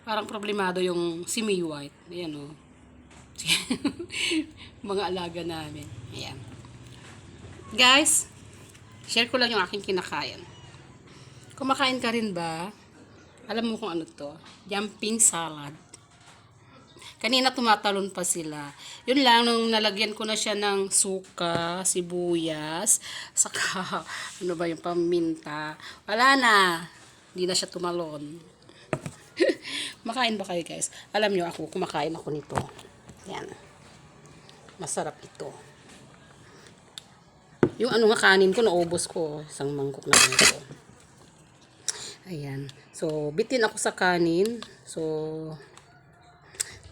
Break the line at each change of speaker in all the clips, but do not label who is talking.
Parang problemado yung si May White. Ayan o. Mga alaga namin. Ayan. Guys, share ko lang yung aking kinakain. Kumakain ka rin ba? Alam mo kung ano to? Jumping salad. Kanina tumatalon pa sila. Yun lang, nung nalagyan ko na siya ng suka, sibuyas, saka, ano ba yung paminta. Wala na. Hindi na siya tumalon. Makain ba kayo guys? Alam nyo ako, kumakain ako nito. Yan. Masarap ito. Yung ano nga kanin ko, naubos ko. Isang mangkok na ito. Ayan. So, bitin ako sa kanin.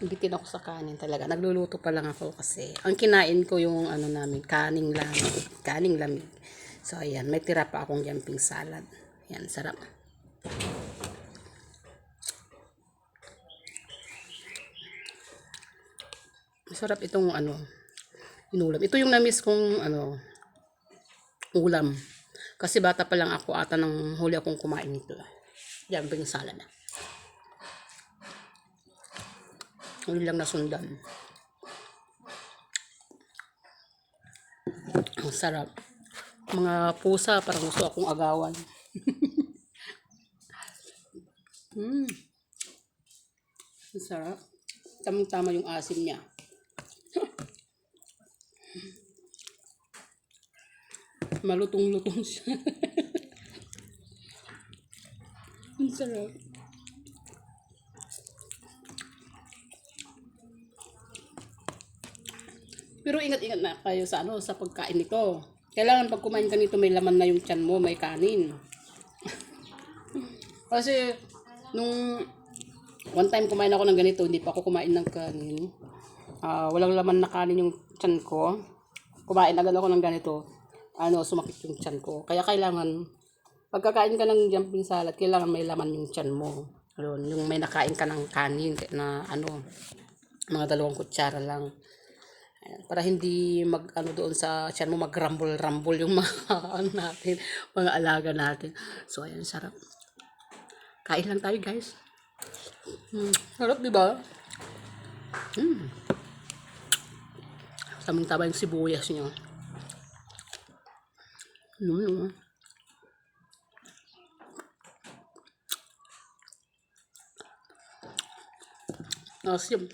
Bitin ako sa kanin talaga. Nagluluto pa lang ako kasi ang kinain ko yung ano namin, kaning lamig. Kaning lamig. So, ayan. May tira pa akong jumping salad. Ayan, sarap. Masarap itong ano, inulam. Ito yung na-miss kong ano, ulam. Kasi bata pa lang ako ata nang huli akong kumain nito. Jumping salad. Huli lang nasundan. Ang sarap. Mga pusa, parang gusto akong agawan. Ang sarap. Tamang-tama yung asim niya. Malutong-lutong siya. Ang sarap. Pero ingat-ingat na kayo sa ano, sa pagkain nito. Kailangan pag kumain ka nito, may laman na yung tiyan mo, may kanin. Kasi nung one time kumain ako ng ganito, hindi pa ako kumain ng kanin. Walang laman na kanin yung tiyan ko. Kumain agad ako ng ganito. Sumakit yung tiyan ko. Kaya kailangan pagkakain ka ng jumping salad, kailangan may laman yung tiyan mo. Yung may nakain ka ng kanin na mga 2 kutsara lang. Para hindi doon sa tiyan mo mag-rumble-rumble yung mga natin, mga alaga natin. So ayan, sarap. Kain lang tayo, guys. Sarap, di ba? Tamang-tama yung sibuyas niyo. Asim.